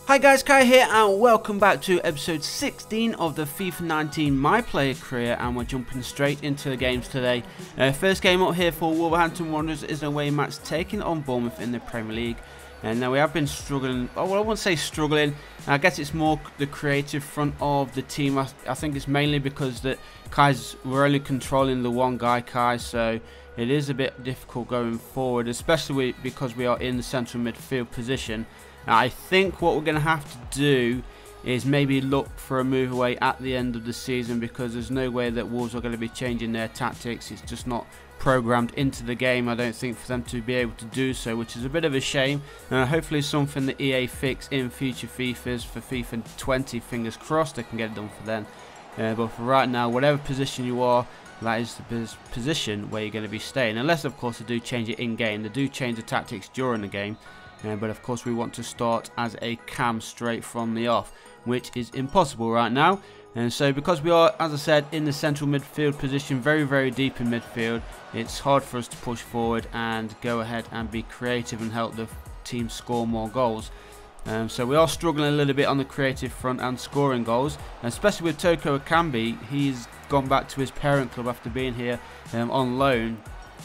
Hi guys, Kai here and welcome back to episode 16 of the FIFA 19 My Player career, and we're jumping straight into the games today. First game up here for Wolverhampton Wanderers is an away match taking on Bournemouth in the Premier League. And now we have been struggling, well I wouldn't say struggling, I guess it's more the creative front of the team. I think it's mainly because that we're only controlling the one guy, Kai, so it is a bit difficult going forward, especially because we are in the central midfield position. Now, I think what we're going to have to do is maybe look for a move away at the end of the season, because there's no way that Wolves are going to be changing their tactics. It's just not programmed into the game, I don't think, for them to be able to do so, which is a bit of a shame. Hopefully something that EA fix in future FIFAs for FIFA 20, fingers crossed they can get it done for then. But for right now, whatever position you are, that is the position where you're going to be staying, unless of course they do change it in game. They do change the tactics during the game. But of course we want to start as a cam straight from the off, which is impossible right now. And so because we are, as I said, in the central midfield position, very deep in midfield, it's hard for us to push forward and go ahead and be creative and help the team score more goals. So we are struggling a little bit on the creative front and scoring goals, especially with Toko Ekambi. He's gone back to his parent club after being here on loan.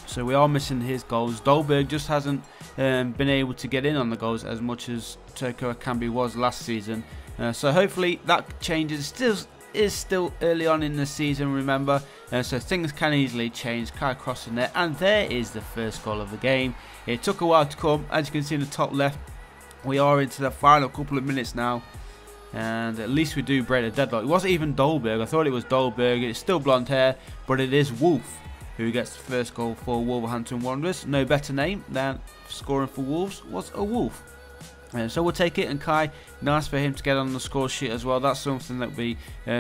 So we are missing his goals. Dolberg just hasn't been able to get in on the goals as much as Toko Ekambi was last season. So hopefully that changes. Is still early on in the season, remember, so things can easily change. Kai crossing there, and there is the first goal of the game. It took a while to come, as you can see in the top left. We are into the final couple of minutes now, and at least we do break the deadlock. It wasn't even Dolberg. I thought it was Dolberg. It's still blonde hair, but it is Wolf who gets the first goal for Wolverhampton Wanderers. No better name than scoring for Wolves was a Wolf. So we'll take it, and Kai, nice for him to get on the score sheet as well. That's something that we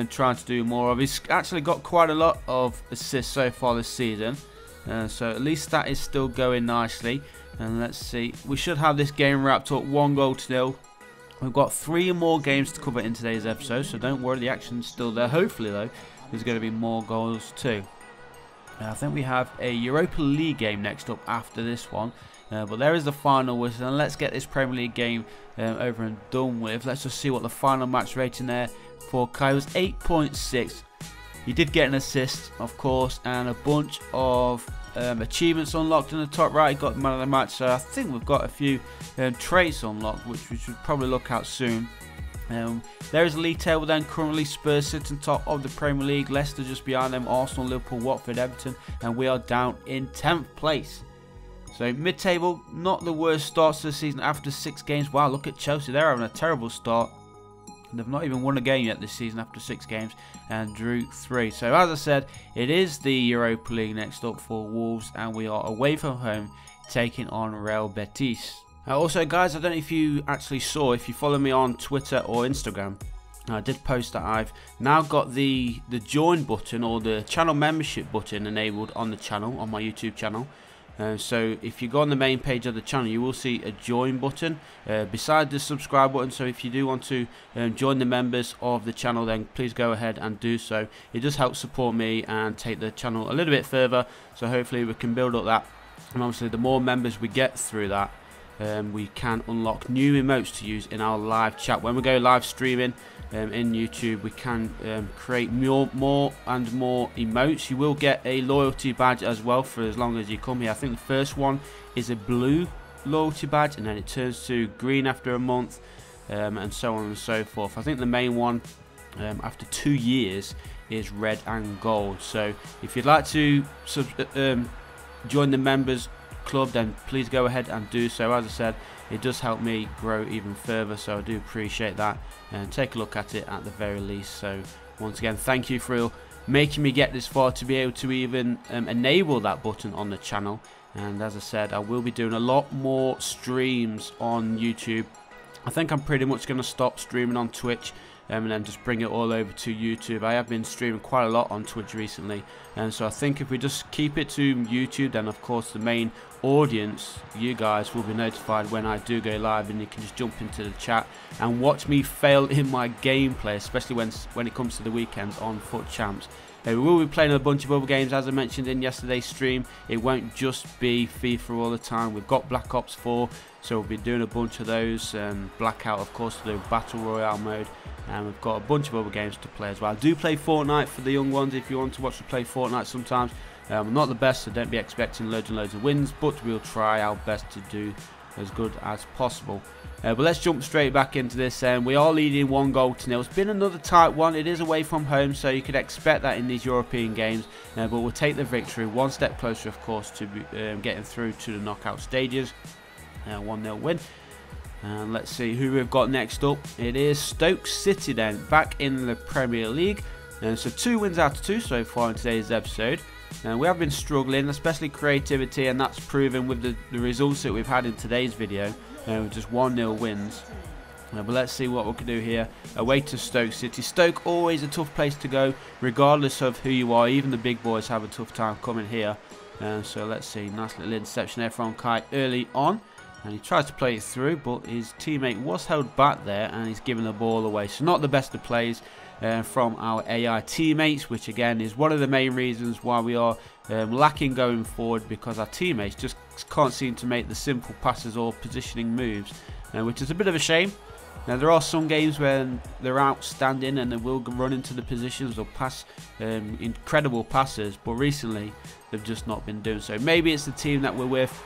trying to do more of. He's actually got quite a lot of assists so far this season, so at least that is still going nicely. And let's see, we should have this game wrapped up 1-0. We've got 3 more games to cover in today's episode, so don't worry, the action's still there. Hopefully though, there's going to be more goals too. I think we have a Europa League game next up after this one. But there is the final whistle, and let's get this Premier League game over and done with. Let's just see what the final match rating there for Kai was. 8.6. He did get an assist, of course, and a bunch of achievements unlocked in the top right. He got man of the match, so I think we've got a few traits unlocked, which we should probably look at soon. There is a league table then. Currently Spurs sitting top of the Premier League, Leicester just behind them, Arsenal, Liverpool, Watford, Everton, and we are down in 10th place. So mid-table, not the worst start to the season after 6 games. Wow, look at Chelsea, they're having a terrible start. They've not even won a game yet this season after 6 games and drew 3. So as I said, it is the Europa League next up for Wolves, and we are away from home taking on Real Betis. Also guys, I don't know if you actually saw, if you follow me on Twitter or Instagram, I did post that I've now got the join button, or the channel membership button, enabled on the channel, on my YouTube channel. So if you go on the main page of the channel, you will see a join button beside the subscribe button. So if you do want to join the members of the channel, then please go ahead and do so. It does help support me and take the channel a little bit further, so hopefully we can build up that. And obviously the more members we get through that, we can unlock new emotes to use in our live chat. When we go live streaming in YouTube, we can create more and more emotes. You will get a loyalty badge as well for as long as you come here. I think the first one is a blue loyalty badge, and then it turns to green after a month, and so on and so forth. I think the main one after 2 years is red and gold. So if you'd like to join the members club, then please go ahead and do so. As I said, it does help me grow even further, so I do appreciate that, and take a look at it at the very least. So once again, thank you for making me get this far to be able to even enable that button on the channel. And as I said, I will be doing a lot more streams on YouTube. I think I'm pretty much going to stop streaming on Twitch and then just bring it all over to YouTube. I have been streaming quite a lot on Twitch recently, and so I think if we just keep it to YouTube, then of course the main audience, you guys, will be notified when I do go live, and you can just jump into the chat and watch me fail in my gameplay, especially when it comes to the weekends on Foot Champs. We will be playing a bunch of other games, as I mentioned in yesterday's stream. It won't just be FIFA all the time. We've got Black Ops 4 So we'll be doing a bunch of those. Blackout, of course, to do Battle Royale mode. And we've got a bunch of other games to play as well. I do play Fortnite for the young ones if you want to watch me play Fortnite sometimes. I'm not the best, so don't be expecting loads and loads of wins, but we'll try our best to do as good as possible. But let's jump straight back into this. We are leading 1-0. It's been another tight one. It is away from home, so you could expect that in these European games. But we'll take the victory one step closer, of course, to getting through to the knockout stages. 1-0 win. And let's see who we've got next up. It is Stoke City then, back in the Premier League. So 2 wins out of 2 so far in today's episode. We have been struggling, especially creativity, and that's proven with the results that we've had in today's video. With just 1-0 wins. But let's see what we can do here. Away to Stoke City. Stoke, always a tough place to go, regardless of who you are. Even the big boys have a tough time coming here. So let's see. Nice little interception there from Kai early on. And he tries to play it through, but his teammate was held back there, and he's giving the ball away. So not the best of plays from our AI teammates, which again is one of the main reasons why we are lacking going forward, because our teammates just can't seem to make the simple passes or positioning moves, which is a bit of a shame. Now there are some games where they're outstanding and they will run into the positions or pass incredible passes, but recently they've just not been doing so. Maybe it's the team that we're with.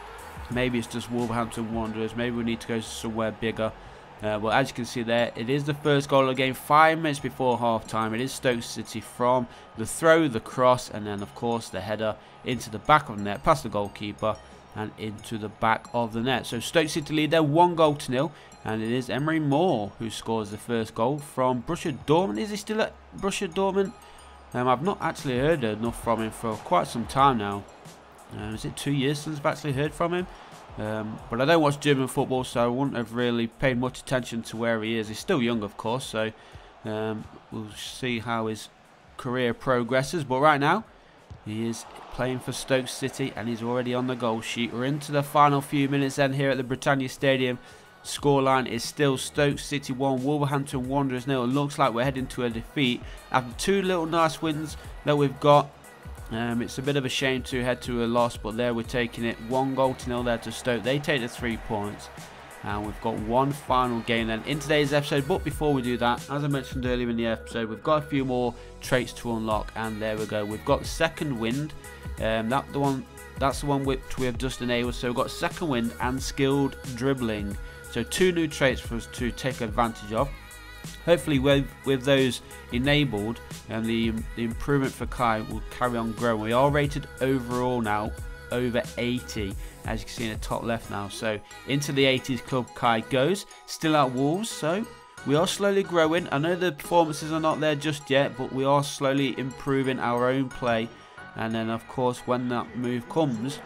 Maybe it's just Wolverhampton Wanderers. Maybe we need to go somewhere bigger. Well, as you can see there, it is the first goal of the game 5 minutes before half time. It is Stoke City from the throw, the cross, and then of course the header into the back of the net, past the goalkeeper and into the back of the net. So Stoke City lead there 1-0, and it is Emery Moore who scores the first goal from Borussia Dortmund. Is he still at Borussia Dortmund? I've not actually heard enough from him for quite some time now. Is it 2 years since I've actually heard from him? But I don't watch German football, so I wouldn't have really paid much attention to where he is. He's still young, of course, so we'll see how his career progresses. But right now, he is playing for Stoke City, and he's already on the goal sheet. We're into the final few minutes then here at the Britannia Stadium. Scoreline is still Stoke City 1, Wolverhampton Wanderers 0. It looks like we're heading to a defeat after 2 little nice wins that we've got. It's a bit of a shame to head to a loss, but there we're taking it 1-0 there to Stoke. They take the 3 points, and we've got one final game then in today's episode. But before we do that, as I mentioned earlier in the episode, we've got a few more traits to unlock, and there we go. We've got the second wind. That's the one which we have just enabled. So we've got second wind and skilled dribbling. So 2 new traits for us to take advantage of. Hopefully with those enabled, and the improvement for Kai will carry on growing. We are rated overall now over 80, as you can see in the top left now. So into the 80s club Kai goes. Still at Wolves, so we are slowly growing. I know the performances are not there just yet, but we are slowly improving our own play. And then of course when that move comes,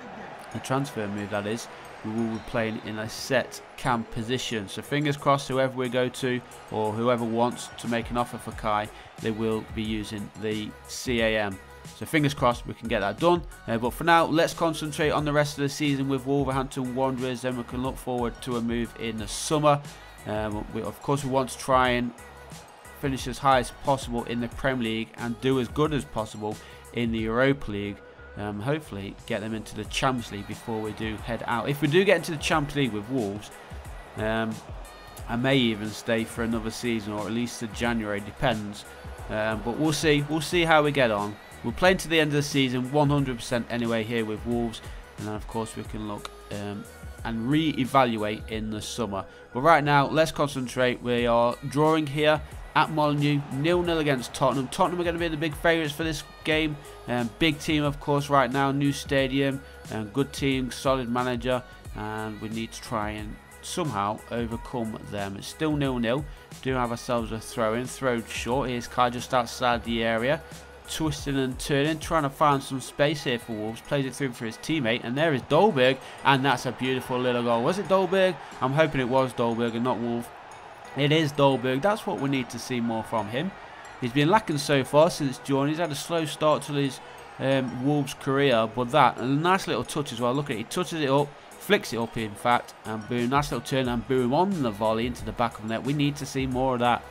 the transfer move that is, we will be playing in a set cam position. So fingers crossed, whoever we go to or whoever wants to make an offer for Kai, they will be using the CAM. So fingers crossed we can get that done. But for now, let's concentrate on the rest of the season with Wolverhampton Wanderers. Then we can look forward to a move in the summer. Of course, we want to try and finish as high as possible in the Premier League and do as good as possible in the Europa League. Hopefully get them into the Champions League before we do head out. If we do get into the Champions League with Wolves, I may even stay for another season, or at least to January, depends. But we'll see. We'll see how we get on. We're playing to the end of the season 100% anyway here with Wolves, and then of course we can look and re-evaluate in the summer. But right now, let's concentrate. We are drawing here at Molineux, 0-0 against Tottenham. Tottenham are going to be the big favourites for this game. Big team, of course, right now. New stadium, good team, solid manager, and we need to try and somehow overcome them. It's still 0-0. Do have ourselves a throw-in, throwed short. Here's Kai just outside the area, twisting and turning, trying to find some space here for Wolves. Plays it through for his teammate, and there is Dolberg, and that's a beautiful little goal. Was it Dolberg? I'm hoping it was Dolberg and not Wolf. It is Dolberg. That's what we need to see more from him. He's been lacking so far since joining. He's had a slow start to his Wolves career, but that, a nice little touch as well. Look at it, he touches it up, flicks it up in fact, and boom, nice little turn, and boom, on the volley into the back of the net. We need to see more of that,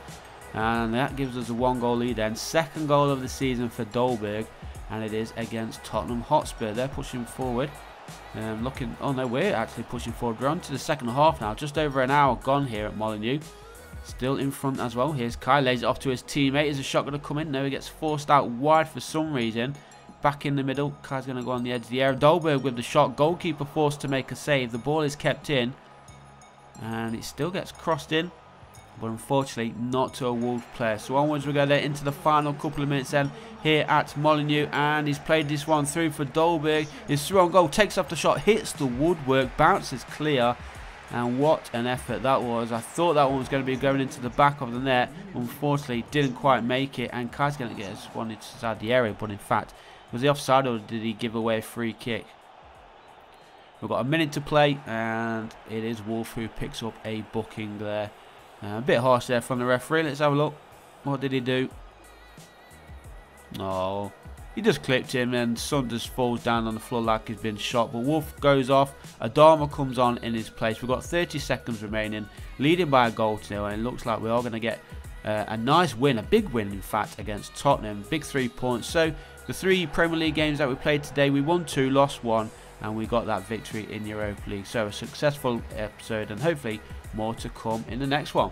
and that gives us a 1-goal lead then. Second goal of the season for Dolberg, and it is against Tottenham Hotspur. They're pushing forward. Looking, oh no, we're actually pushing forward. We're on to the second half now. Just over an hour gone here at Molineux. Still in front as well. Here's Kai, lays it off to his teammate. Is a shot going to come in? No, he gets forced out wide for some reason. Back in the middle. Kai's going to go on the edge of the area. Dolberg with the shot. Goalkeeper forced to make a save. The ball is kept in. And it still gets crossed in. But unfortunately, not to a Wolves player. So onwards we go there into the final couple of minutes then here at Molineux. And he's played this one through for Dolberg. He's through on goal. Takes off the shot. Hits the woodwork. Bounces clear. And what an effort that was. I thought that one was going to be going into the back of the net. Unfortunately, didn't quite make it. And Kai's going to get us one inside the area. But in fact, was he offside or did he give away a free kick? We've got a minute to play. And it is Wolf who picks up a booking there. A bit harsh there from the referee. Let's have a look. What did he do? Oh, he just clipped him and Son just falls down on the floor like he's been shot. But Wolf goes off. Adama comes on in his place. We've got 30 seconds remaining. Leading by a goal to 0. And it looks like we are going to get a nice win. A big win, in fact, against Tottenham. Big 3 points. So the 3 Premier League games that we played today, we won 2, lost 1. And we got that victory in Europa League. So a successful episode and hopefully more to come in the next one.